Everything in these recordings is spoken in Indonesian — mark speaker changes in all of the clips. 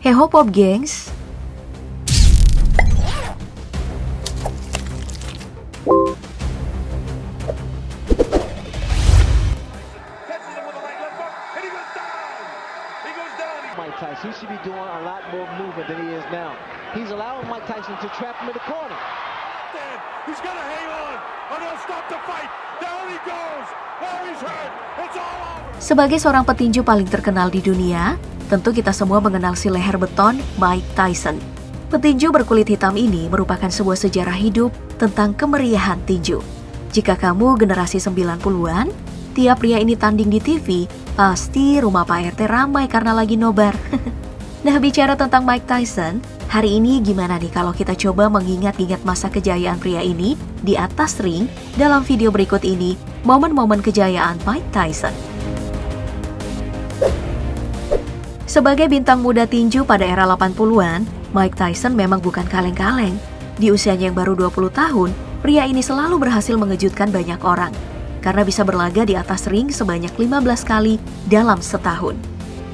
Speaker 1: Hey ho Pop gengs.
Speaker 2: Mike Tyson, he should be doing a lot more movement than he is now. He's allowing Mike Tyson to trap him in the corner.
Speaker 3: He's gonna hang on, or they'll stop the fight. Down he goes. Oh, he's hurt. It's all over.
Speaker 1: Sebagai seorang petinju paling terkenal di dunia, tentu kita semua mengenal si leher beton Mike Tyson. Petinju berkulit hitam ini merupakan sebuah sejarah hidup tentang kemeriahan tinju. Jika kamu generasi 90-an, tiap pria ini tanding di TV, pasti rumah Pak RT ramai karena lagi nobar. Nah, bicara tentang Mike Tyson, hari ini gimana nih kalau kita coba mengingat-ingat masa kejayaan pria ini di atas ring dalam video berikut ini, momen-momen kejayaan Mike Tyson. Sebagai bintang muda tinju pada era 80-an, Mike Tyson memang bukan kaleng-kaleng. Di usianya yang baru 20 tahun, pria ini selalu berhasil mengejutkan banyak orang karena bisa berlaga di atas ring sebanyak 15 kali dalam setahun.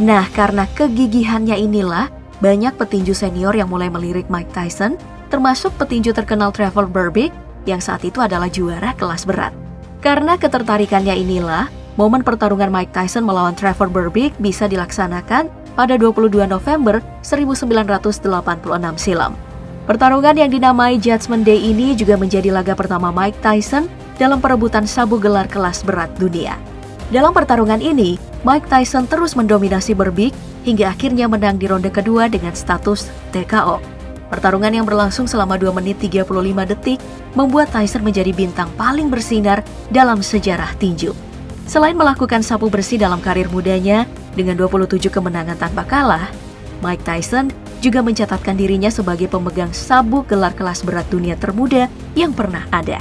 Speaker 1: Nah, karena kegigihannya inilah, banyak petinju senior yang mulai melirik Mike Tyson, termasuk petinju terkenal Trevor Berbick yang saat itu adalah juara kelas berat. Karena ketertarikannya inilah, momen pertarungan Mike Tyson melawan Trevor Berbick bisa dilaksanakan pada 22 November 1986 silam. Pertarungan yang dinamai Judgment Day ini juga menjadi laga pertama Mike Tyson dalam perebutan sabuk gelar kelas berat dunia. Dalam pertarungan ini, Mike Tyson terus mendominasi Berbick hingga akhirnya menang di ronde kedua dengan status TKO. Pertarungan yang berlangsung selama 2 menit 35 detik membuat Tyson menjadi bintang paling bersinar dalam sejarah tinju. Selain melakukan sapu bersih dalam karir mudanya dengan 27 kemenangan tanpa kalah, Mike Tyson juga mencatatkan dirinya sebagai pemegang sabuk gelar kelas berat dunia termuda yang pernah ada.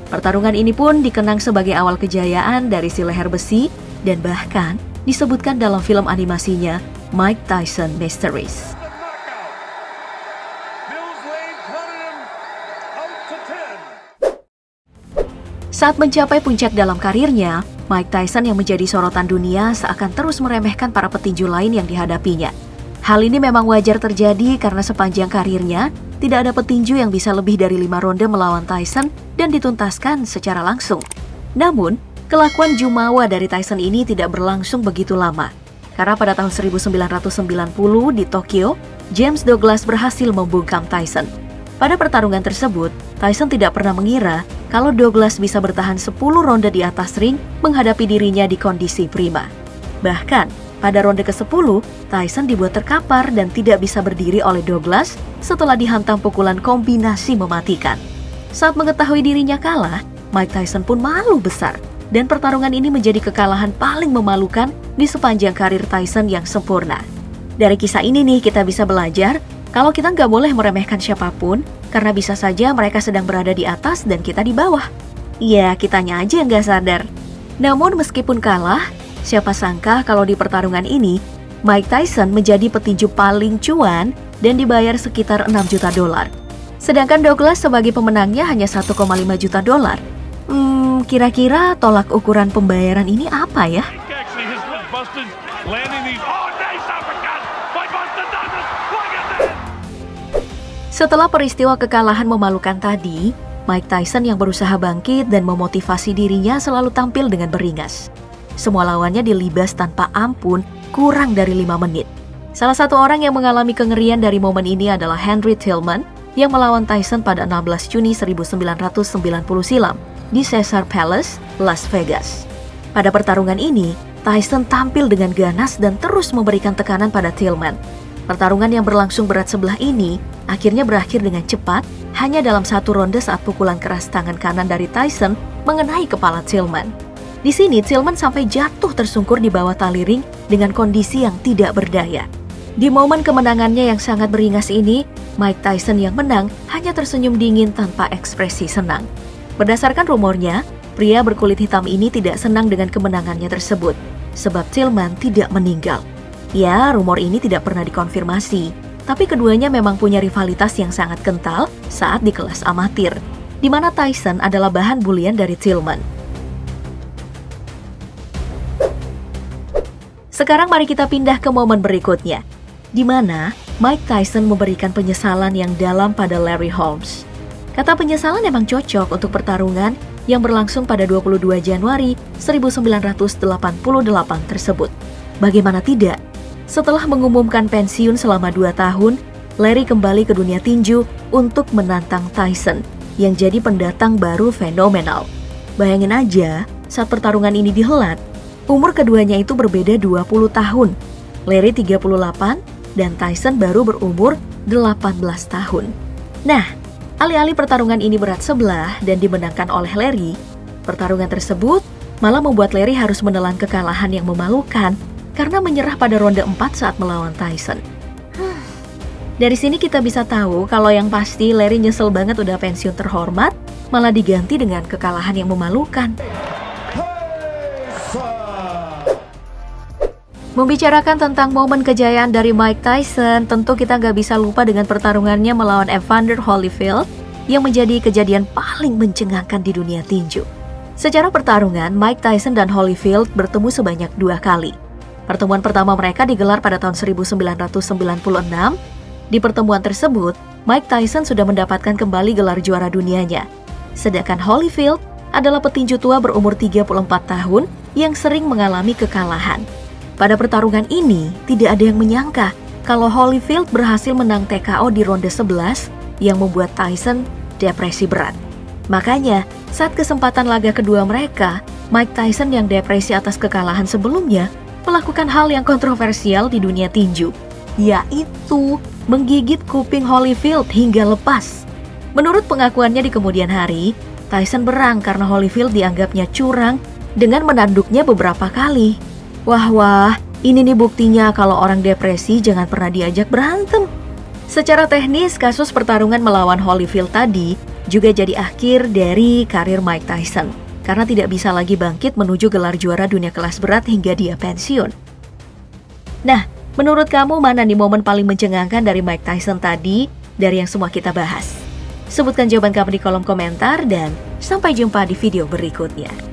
Speaker 1: Pertarungan ini pun dikenang sebagai awal kejayaan dari si leher besi dan bahkan disebutkan dalam film animasinya Mike Tyson Mysteries. Saat mencapai puncak dalam karirnya, Mike Tyson yang menjadi sorotan dunia seakan terus meremehkan para petinju lain yang dihadapinya. Hal ini memang wajar terjadi karena sepanjang karirnya, tidak ada petinju yang bisa lebih dari 5 ronde melawan Tyson dan dituntaskan secara langsung. Namun, kelakuan jumawa dari Tyson ini tidak berlangsung begitu lama. Karena pada tahun 1990 di Tokyo, James Douglas berhasil membungkam Tyson. Pada pertarungan tersebut, Tyson tidak pernah mengira kalau Douglas bisa bertahan 10 ronde di atas ring menghadapi dirinya di kondisi prima. Bahkan, pada ronde ke-10, Tyson dibuat terkapar dan tidak bisa berdiri oleh Douglas setelah dihantam pukulan kombinasi mematikan. Saat mengetahui dirinya kalah, Mike Tyson pun malu besar. Dan pertarungan ini menjadi kekalahan paling memalukan di sepanjang karir Tyson yang sempurna. Dari kisah ini nih kita bisa belajar kalau kita nggak boleh meremehkan siapapun karena bisa saja mereka sedang berada di atas dan kita di bawah. Ya, kitanya aja yang nggak sadar. Namun meskipun kalah, siapa sangka kalau di pertarungan ini, Mike Tyson menjadi petinju paling cuan dan dibayar sekitar $6 juta. Sedangkan Douglas sebagai pemenangnya hanya $1,5 juta. Kira-kira tolak ukuran pembayaran ini apa ya? Setelah peristiwa kekalahan memalukan tadi, Mike Tyson yang berusaha bangkit dan memotivasi dirinya selalu tampil dengan beringas. Semua lawannya dilibas tanpa ampun kurang dari 5 menit. Salah satu orang yang mengalami kengerian dari momen ini adalah Henry Tillman yang melawan Tyson pada 16 Juni 1990 silam di Caesars Palace, Las Vegas. Pada pertarungan ini, Tyson tampil dengan ganas dan terus memberikan tekanan pada Tillman. Pertarungan yang berlangsung berat sebelah ini akhirnya berakhir dengan cepat hanya dalam 1 ronde saat pukulan keras tangan kanan dari Tyson mengenai kepala Tillman. Di sini Tillman sampai jatuh tersungkur di bawah tali ring dengan kondisi yang tidak berdaya. Di momen kemenangannya yang sangat beringas ini, Mike Tyson yang menang hanya tersenyum dingin tanpa ekspresi senang. Berdasarkan rumornya, pria berkulit hitam ini tidak senang dengan kemenangannya tersebut, sebab Tillman tidak meninggal. Ya, rumor ini tidak pernah dikonfirmasi, tapi keduanya memang punya rivalitas yang sangat kental saat di kelas amatir, di mana Tyson adalah bahan bulian dari Tillman. Sekarang mari kita pindah ke momen berikutnya. di mana Mike Tyson memberikan penyesalan yang dalam pada Larry Holmes. Kata penyesalan emang cocok untuk pertarungan yang berlangsung pada 22 Januari 1988 tersebut. Bagaimana tidak? Setelah mengumumkan pensiun selama 2 tahun, Larry kembali ke dunia tinju untuk menantang Tyson yang jadi pendatang baru fenomenal. Bayangin aja, saat pertarungan ini dihelat, umur keduanya itu berbeda 20 tahun. Larry 38 dan Tyson baru berumur 18 tahun. Nah, alih-alih pertarungan ini berat sebelah dan dimenangkan oleh Larry, pertarungan tersebut malah membuat Larry harus menelan kekalahan yang memalukan karena menyerah pada ronde 4 saat melawan Tyson. Dari sini kita bisa tahu kalau yang pasti Larry nyesel banget udah pensiun terhormat, malah diganti dengan kekalahan yang memalukan. Membicarakan tentang momen kejayaan dari Mike Tyson, tentu kita nggak bisa lupa dengan pertarungannya melawan Evander Holyfield yang menjadi kejadian paling mencengangkan di dunia tinju. Secara pertarungan, Mike Tyson dan Holyfield bertemu sebanyak 2 kali. Pertemuan pertama mereka digelar pada tahun 1996. Di pertemuan tersebut, Mike Tyson sudah mendapatkan kembali gelar juara dunianya. Sedangkan Holyfield adalah petinju tua berumur 34 tahun yang sering mengalami kekalahan. Pada pertarungan ini, tidak ada yang menyangka kalau Holyfield berhasil menang TKO di ronde 11 yang membuat Tyson depresi berat. Makanya, saat kesempatan laga kedua mereka, Mike Tyson yang depresi atas kekalahan sebelumnya melakukan hal yang kontroversial di dunia tinju, yaitu menggigit kuping Holyfield hingga lepas. Menurut pengakuannya di kemudian hari, Tyson berang karena Holyfield dianggapnya curang dengan menanduknya beberapa kali. Wah, ini nih buktinya kalau orang depresi jangan pernah diajak berantem. Secara teknis, kasus pertarungan melawan Holyfield tadi juga jadi akhir dari karir Mike Tyson, karena tidak bisa lagi bangkit menuju gelar juara dunia kelas berat hingga dia pensiun. Nah, menurut kamu mana nih momen paling mencengangkan dari Mike Tyson tadi dari yang semua kita bahas? Sebutkan jawaban kamu di kolom komentar dan sampai jumpa di video berikutnya.